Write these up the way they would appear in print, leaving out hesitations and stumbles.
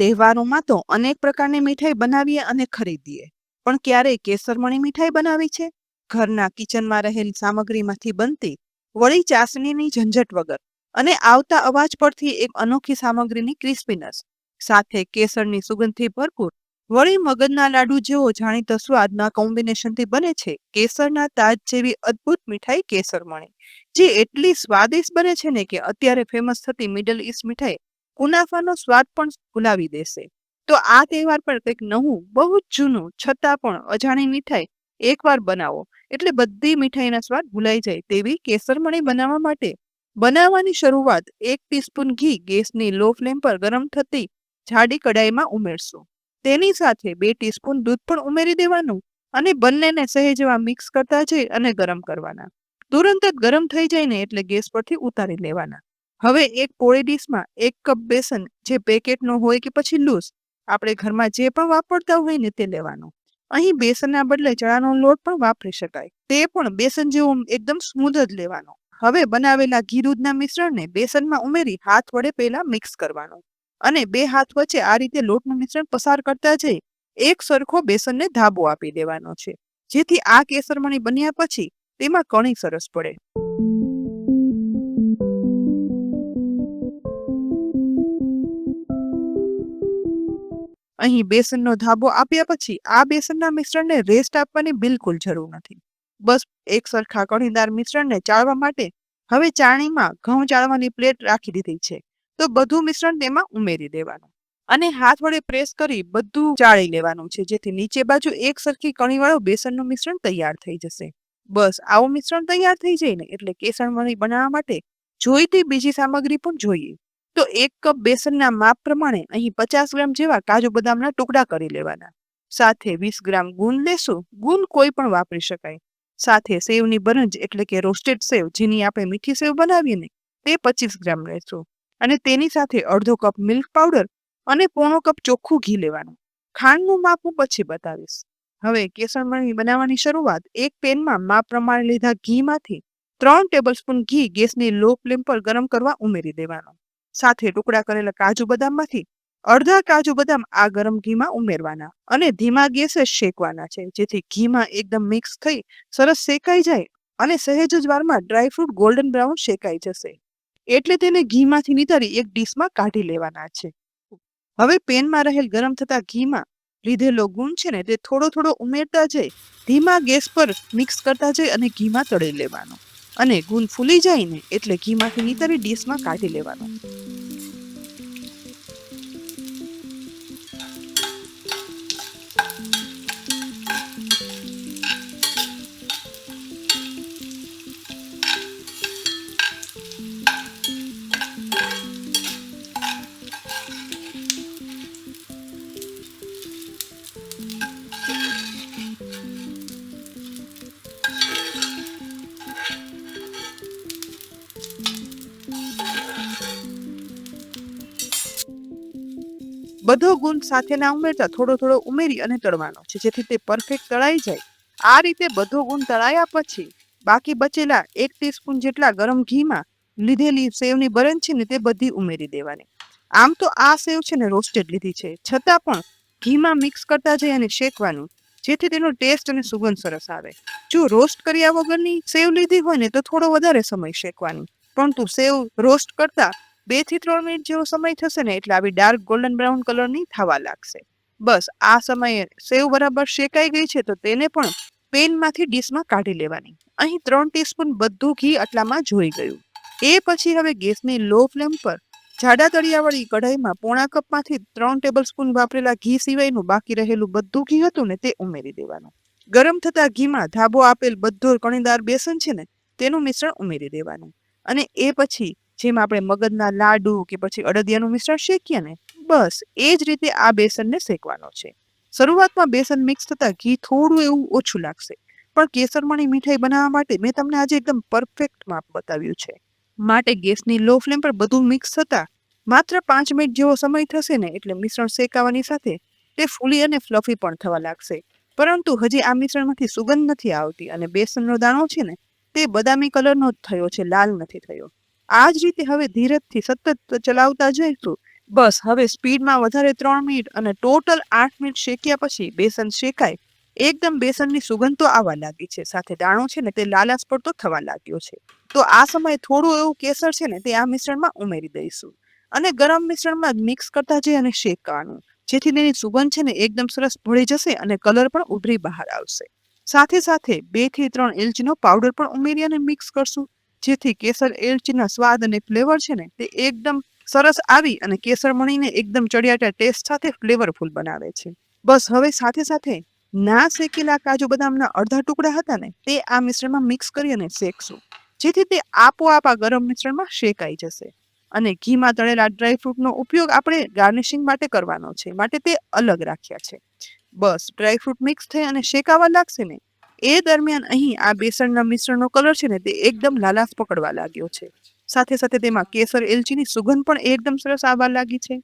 તહેવારોમાં તો અનેક પ્રકારની મીઠાઈ બનાવીએ અને ખરીદીએ, પણ ક્યારેય કેસરમણી મીઠાઈ બનાવી છે? ઘરના કિચનમાં રહેલી સામગ્રીમાંથી બનતી, વળી ચાસણીની ઝંઝટ વગર અને આવતા અવાજ પરથી એક અનોખી સામગ્રીની ક્રિસ્પીનેસ સાથે કેસરની સુગંધથી ભરપૂર, વળી મગજના લાડુ જેવો જાણીતો સ્વાદના કોમ્બિનેશનથી બને છે કેસરના તાજ જેવી અદ્ભુત મીઠાઈ કેસરમણી, જે એટલી સ્વાદિષ્ટ બને છે ને કે અત્યારે ફેમસ થતી મિડલ ઈસ્ટ મીઠાઈ કુનાફાનો સ્વાદ પણ ભૂલાવી દેશે. તો આ તહેવાર પર કંઈક નવું, બહુ જ જૂનું છતાં પણ અજાણી મીઠાઈ એકવાર બનાવો એટલે બધી મીઠાઈના સ્વાદ ભૂલાઈ જાય તેવી કેસરમણી બનાવવા માટે બનાવવાની શરૂઆત 1 ટીસ્પૂન ઘી ગેસની લો ફ્લેમ પર ગરમ થતી જાડી કડાઈમાં ઉમેરશું. તેની સાથે 2 ટીસ્પૂન દૂધ પણ ઉમેરી દેવાનું અને બંનેને સહેજવા મિક્સ કરતા જઈ અને ગરમ કરવાના. તુરંત જ ગરમ થઈ જાય ને એટલે ગેસ પરથી ઉતારી લેવાના. હવે એક પોળી ડીશમાં 1 કપ બેસન, જે પેકેટનો હોય કે પછી લૂઝ, આપણે ઘરમાં જે પણ વાપરતા હોય ને તે લેવાનું. અહીં બેસનના બદલે ચણાનો લોટ પણ વાપરી શકાય, તે પણ બેસન જેવો એકદમ સ્મૂધ જ લેવાનો. હવે બનાવેલા ઘી દૂધના મિશ્રણને બેસનમાં ઉમેરી હાથ વડે પહેલા મિક્સ કરવાનું અને 2 હાથ વચ્ચે આ રીતે લોટનું મિશ્રણ પસાર કરતા જઈ એક સરખો બેસનને ધાબો આપી દેવાનો છે, જેથી આ કેસરમણી બન્યા પછી તેમાં કણી સરસ પડે. અહીં બેસનનો ધાબો આપ્યા પછી આ બેસનના મિશ્રણને રેસ્ટ આપવાની બિલકુલ જરૂર નથી. બસ એક સરખા કણીદાર મિશ્રણને ચાળવા માટે હવે ચાળણીમાં ઘઉં ચાળવાની પ્લેટ રાખી દીધી છે, તો બધું મિશ્રણ તેમાં ઉમેરી દેવાનું અને હાથ વડે પ્રેસ કરી બધું ચાળી લેવાનું છે, જેથી નીચે બાજુ એક સરખી કણીવાળું બેસનનું મિશ્રણ તૈયાર થઈ જશે. બસ આવું મિશ્રણ તૈયાર થઈ જાય ને એટલે કેસરમણી બનાવવા માટે જોઈતી બીજી સામગ્રી પણ જોઈએ. તો 1 કપ બેસનના માપ પ્રમાણે અહીં 50 ગ્રામ જેવા કાજુ બદામના ટુકડા કરી લેવાના. સાથે 20 ગ્રામ ગુંદ લેશું, ગુંદ કોઈ પણ વાપરી શકાય. સાથે સેવની બરંજ એટલે કે રોસ્ટેડ સેવ, જેની આપણે મીઠી સેવ બનાવીએ ને, તે 25 ગ્રામ લેશું અને તેની સાથે અડધો કપ મિલ્ક પાવડર અને પોણો કપ ચોખ્ખું ઘી લેવાનું. ખાંડનું માપ હું પછી બતાવીશ. હવે કેસરમણી બનાવવાની શરૂઆત એક પેનમાં માપ પ્રમાણે લીધા ઘીમાંથી 3 ટેબલસ્પૂન ઘી ગેસની લો ફ્લેમ પર ગરમ કરવા ઉમેરી દેવાનું. સાથે ટુકડા કરેલા કાજુ બદામમાંથી અડધા કાજુ બદામ આ ગરમ ઘીમાં ઉમેરવાના અને ધીમા ગેસે શેકવાના છે, જેથી ઘીમાં એકદમ મિક્સ થઈ સરસ શેકાઈ જાય અને સહેજ જ વારમાં ડ્રાયફ્રૂટ ગોલ્ડન બ્રાઉન શેકાઈ જશે એટલે તેને ઘીમાંથી નિતારી એક ડીશમાં કાઢી લેવાના છે. હવે પેનમાં રહેલ ગરમ થતા ઘીમાં લીધેલો ગુણ છે ને તે થોડો થોડો ઉમેરતા જઈ ધીમા ગેસ પર મિક્સ કરતા જઈ અને ઘીમાં તળી લેવાનો અને ગુણ ફૂલી જાય ને એટલે ઘીમાંથી નિતારી ડીશમાં કાઢી લેવાનો. બધો ગુંદ સાથે ના ઉમેરતા થોડો થોડો ઉમેરી અને તળવાનો છે, જેથી તે પરફેક્ટ તળાઈ જાય. આ રીતે બધો ગુંદ તળાયા પછી બાકી બચેલા 1 ટીસ્પૂન જેટલા ગરમ ઘીમાં લીધેલી સેવની બરંજ છે ને તે બધી ઉમેરી દેવાની. આમ તો આ સેવ છે ને રોસ્ટેડ લીધી છે, છતાં પણ ઘીમાં મિક્સ કરતા જઈ અને શેકવાનું, જેથી તેનો ટેસ્ટ અને સુગંધ સરસ આવે. જો રોસ્ટ કર્યા વગરની સેવ લીધી હોય ને તો થોડો વધારે સમય શેકવાની, પરંતુ સેવ રોસ્ટ કરતા 2 થી 3 મિનિટ જેવો સમય થશે ને એટલે આવી ડાર્ક ગોલ્ડન બ્રાઉન કલરની થવા લાગશે. બસ આ સમયે સેવ બરાબર શેકાઈ ગઈ છે તો તેને પણ પેનમાંથી ડીશમાં કાઢી લેવાની. અહીં 3 ટીસ્પૂન બધું ઘી આટલામાં જોઈ ગયું. એ પછી હવે ગેસની લો ફ્લેમ પર જાડા તળિયાવાળી કઢાઈમાં પોણા કપમાંથી 3 ટેબલસ્પૂન વાપરેલા ઘી સિવાયનું બાકી રહેલું બધું ઘી હતું ને તે ઉમેરી દેવાનું. ગરમ થતા ઘીમાં ધાબો આપેલ બધો કણીદાર બેસન છે ને તેનું મિશ્રણ ઉમેરી દેવાનું અને એ પછી જેમ આપણે મગજના લાડુ કે પછી અડદિયાનું મિશ્રણ શેકીએ ને, બસ એ જ રીતે આ બેસનને શેકવાનો છે. શરૂઆતમાં બેસન મિક્સ થતા ઘી થોડું એવું ઓછું લાગશે, પણ કેસરમણી મીઠાઈ બનાવવા માટે મેં તમને આજે એકદમ પરફેક્ટ માપ બતાવ્યું છે. માટે ગેસની લો ફ્લેમ પર બધું મિક્સ થતા માત્ર 5 મિનિટ જેવો સમય થશે ને એટલે મિશ્રણ શેકાવાની સાથે તે ફૂલી અને ફ્લફી પણ થવા લાગશે. પરંતુ હજી આ મિશ્રણમાંથી સુગંધ નથી આવતી અને બેસનનો દાણો છે ને તે બદામી કલરનો જ થયો છે, લાલ નથી થયો. આ જ રીતે હવે ધીરજથી સતત ચલાવતા જઈશું બસ હવે સ્પીડમાં વધારે 3 મિનિટ અને ટોટલ 8 મિનિટ શેક્યા પછી બેસન શેકાય એકદમ બેસનની સુગંધ તો આવવા લાગી છે, સાથે દાણો છે ને તે લાલાશ પડતો થવા લાગ્યો છે. તો આ સમયે થોડું એવું કેસર છે ને તે આ મિશ્રણમાં ઉમેરી દઈશું અને ગરમ મિશ્રણમાં જ મિક્સ કરતા જઈ અને શેકવાનું, જેથી તેની સુગંધ છે ને એકદમ સરસ ભળી જશે અને કલર પણ ઉભરી બહાર આવશે. સાથે સાથે 2 થી 3 એલચીનો પાવડર પણ ઉમેરી અને મિક્સ કરશું, જેથી કેસર એલચીના સ્વાદ અને ફ્લેવર છે ને તે એકદમ સરસ આવી અને કેસર મણીને એકદમ ચડિયાતા ટેસ્ટ સાથે ફ્લેવરફુલ બનાવે છે. બસ હવે સાથે સાથે ના શેકેલા કાજુ બદામના અડધા ટુકડા હતા ને તે આ મિશ્રણમાં મિક્સ કરી અને શેકશું, જેથી તે આપોઆપ આ ગરમ મિશ્રણમાં શેકાઈ જશે. અને ઘીમાં તળેલા ડ્રાયફ્રૂટનો ઉપયોગ આપણે ગાર્નિશિંગ માટે કરવાનો છે, માટે તે અલગ રાખ્યા છે. બસ ડ્રાયફ્રૂટ મિક્સ થઈ અને શેકાવા લાગશે ને એ દરમિયાન અહીં આ બેસનના મિશ્રણનો કલર છે ને તે એકદમ લાલાશ પકડવા લાગ્યો છે. સાથે સાથે તેમાં કેસર એલચીની સુગંધ પણ એકદમ સરસ આવવા લાગી છે.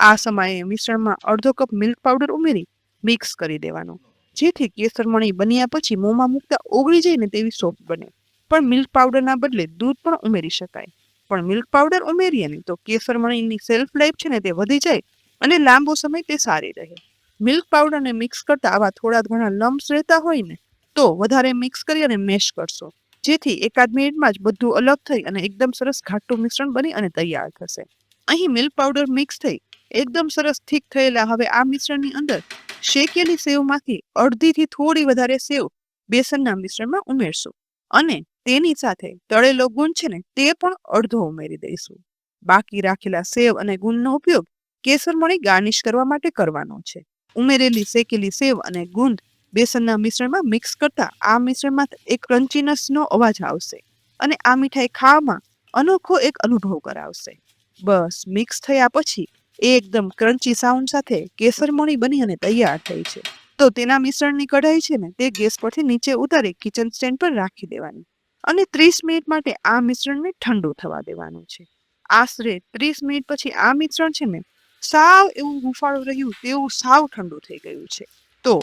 આ સમયે મિશ્રણમાં અડધો કપ મિલ્ક પાવડર ઉમેરી મિક્સ કરી દેવાનો, જેથી કેસર મણી બન્યા પછી મોંમાં મૂકતા ઓગળી જાય ને તેવી સોફ્ટ બને. પણ મિલ્ક પાવડરના બદલે દૂધ પણ ઉમેરી શકાય, પણ મિલ્ક પાવડર ઉમેરીએ ને તો કેસર મણીની સેલ્ફ લાઈફ છે ને તે વધી જાય અને લાંબો સમય તે સારી રહે. મિલ્ક પાવડરને મિક્સ કરતા આવા થોડા ઘણા લમ્સ રહેતા હોય ને તો વધારે મિક્સ કરી અને મેશ કરશો, જેથી એકાદ મિનિટમાં જ બધું અલગ થઈ અને એકદમ સરસ ઘાટું મિશ્રણ બની અને તૈયાર થશે. અહીં મિલ્ક પાવડર મિક્સ થઈ એકદમ સરસ થીક થયેલા હવે આ મિશ્રણની અંદર શેકેલી સેવમાંથી અડધીથી થોડી વધારે સેવ બેસનના મિશ્રણમાં ઉમેરશું અને તેની સાથે તળેલો ગુંદ છે ને તે પણ અડધો ઉમેરી દઈશું. બાકી રાખેલા સેવ અને ગુંદનો ઉપયોગ કેસર મણી ગાર્નિશ કરવા માટે કરવાનો છે. ઉમેરેલી શેકેલી સેવ અને ગુંદ બેસનના મિશ્રણમાં મિક્સ કરતા આ મિશ્રણમાં એક ક્રન્ચીનેસનો અવાજ આવશે અને આ મીઠાઈ ખાવામાં અનોખો એક અનુભવ કરાવશે. બસ મિક્સ થયા પછી એકદમ ક્રન્ચી સાઉન્ડ સાથે કેસર મણી બની અને તૈયાર થઈ છે. તો તેના મિશ્રણની કઢાઈ છે ને તે ગેસ પરથી નીચે ઉતારી કિચન સ્ટેન્ડ પર રાખી દેવાની અને 30 મિનિટ માટે આ મિશ્રણને ઠંડુ થવા દેવાનું છે. આશરે 30 મિનિટ પછી આ મિશ્રણ છે ને સાવ એવું હુંફાળું રહ્યું તેવું સાવ ઠંડુ થઈ ગયું છે. તો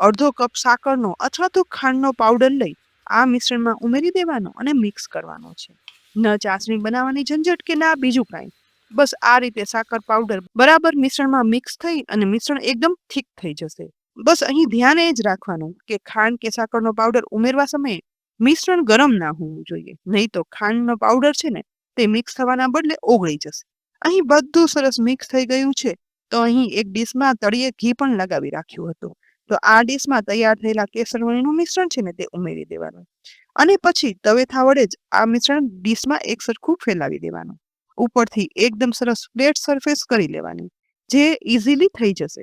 અડધો કપ સાકરનો અથવા તો ખાંડનો પાવડર લઈ આ મિશ્રણમાં ઉમેરી દેવાનો અને મિક્સ કરવાનો છે. ન ચાસણી બનાવવાની ઝંઝટ કે ના બીજું કાંઈ. બસ આ રીતે સાકર પાવડર બરાબર મિશ્રણમાં મિક્સ થઈ અને મિશ્રણ એકદમ થીક થઈ જશે. બસ અહીં ધ્યાન એ જ રાખવાનું કે ખાંડ કે સાકરનો પાવડર ઉમેરવા સમયે મિશ્રણ ગરમ ના હોવું જોઈએ, નહીં તો ખાંડનો પાવડર છે ને તે મિક્સ થવાના બદલે ઓગળી જશે. અહીં બધું સરસ મિક્સ થઈ ગયું છે, તો અહીં એક ડીશમાં તળિયે ઘી પણ લગાવી રાખ્યું હતું. તો આ ડીશમાં તૈયાર થયેલા કેસરમણીનું મિશ્રણ છે ને તે ઉમેરી દેવાનું અને પછી તવેથા વડે જ આ મિશ્રણ ડીશમાં એક સરખું ફેલાવી દેવાનું. ઉપરથી એકદમ સરસ ફ્લેટ સરફેસ કરી લેવાની, જે ઇઝીલી થઈ જશે.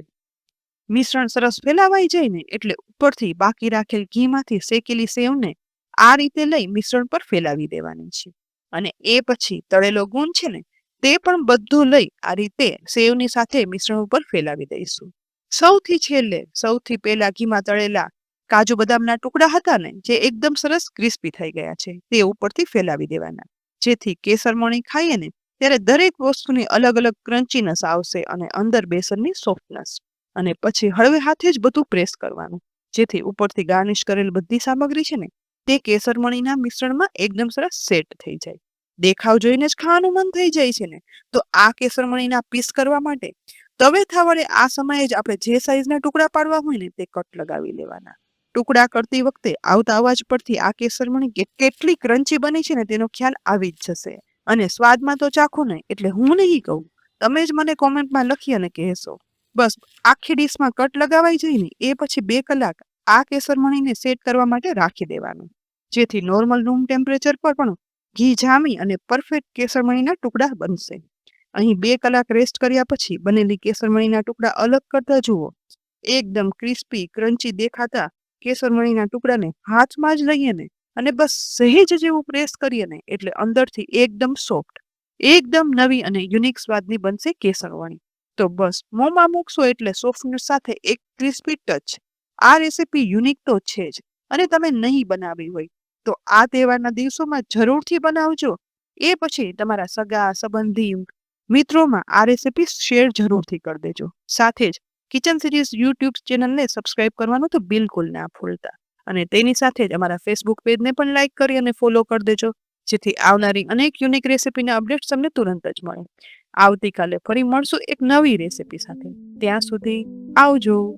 મિશ્રણ સરસ ફેલાવાઈ જાય ને એટલે ઉપરથી બાકી રાખેલ ઘીમાંથી શેકેલી સેવને આ રીતે લઈ મિશ્રણ પર ફેલાવી દેવાની છે અને એ પછી તળેલો ગુંદ છે ને તે પણ બધું લઈ આ રીતે સેવની સાથે મિશ્રણ ઉપર ફેલાવી દઈશું. સૌથી છેલ્લે સૌથી પહેલા ઘીમાં તળેલા કાજુ બદામના ટુકડા હતા ને જે એકદમ સરસ ક્રિસ્પી થઈ ગયા છે તે ઉપરથી ફેલાવી દેવાના, જેથી કેસર મણી ખાઈએ ને ત્યારે દરેક વસ્તુની અલગ અલગ ક્રન્ચીનેસ આવશે અને અંદર બેસનની સોફ્ટનેસ. અને પછી હળવે હાથે જ બધું પ્રેસ કરવાનું, જેથી ઉપરથી ગાર્નિશ કરેલ બધી સામગ્રી છે ને તે કેસરમણીના મિશ્રણમાં એકદમ સરસ સેટ થઈ જાય. દેખાવ જોઈને જ ખાવાનું મન થઈ જાય છે ને. તો આ કેસરમણીના પીસ કરવા માટે તવેથા વડે આ સમયે જ આપણે જે સાઈઝના ટુકડા પાડવા હોય ને તે કટ લગાવી લેવાના. ટુકડા કરતી વખતે આવતા અવાજ પરથી આ કેસરમણી કેટલી ક્રન્ચી બની છે ને તેનો ખ્યાલ આવી જ જશે. અને સ્વાદમાં તો ચાખો ને એટલે હું નહીં કહું, તમે જ મને કોમેન્ટમાં લખી અને કહેશો. બસ આખી ડીશમાં કટ લગાવાઈ જાય ને એ પછી 2 કલાક આ કેસરમણીને સેટ કરવા માટે રાખી દેવાનું, જેથી નોર્મલ રૂમ ટેમ્પરેચર પર પણ ઘી જામી અને પરફેક્ટ કેસરમણીના ટુકડા બનશે. અહીં 2 કલાક રેસ્ટ કર્યા પછી બનેલી કેસરમણીના ટુકડા અલગ કરતા જુઓ. એકદમ ક્રિસ્પી ક્રન્ચી દેખાતા કેસરમણીના ટુકડાને હાથમાં જ લઈએ ને અને બસ સહેજ જેવું પ્રેસ કરીએ ને એટલે અંદરથી એકદમ સોફ્ટ, એકદમ નવી અને યુનિક સ્વાદની બનશે કેસરમણી. તો બસ મોંમાં મૂકશો એટલે સોફ્ટનેસ સાથે એક ક્રિસ્પી ટચ. આ રેસીપી યુનિક તો છે જ, અને તમે નહીં બનાવી હોય તો આ તહેવારના દિવસોમાં જરૂરથી બનાવજો. એ પછી તમારા સગા સંબંધી મિત્રોમાં આ રેસીપી શેર જરૂરથી કરી દેજો. સાથે જ કિચન સિરીઝ યુટ્યુબ ચેનલને સબસ્ક્રાઇબ કરવાનું તો બિલકુલ ના ભૂલતા. અને તેની સાથે જ અમારા ફેસબુક પેજને પણ લાઇક કરી અને ફોલો કરી દેજો, જેથી આવનારી અનેક યુનિક રેસીપીના અપડેટ્સ તમને તુરંત જ મળે. આવતીકાલે ફરી મળશું એક નવી રેસીપી સાથે. ત્યાં સુધી આવજો.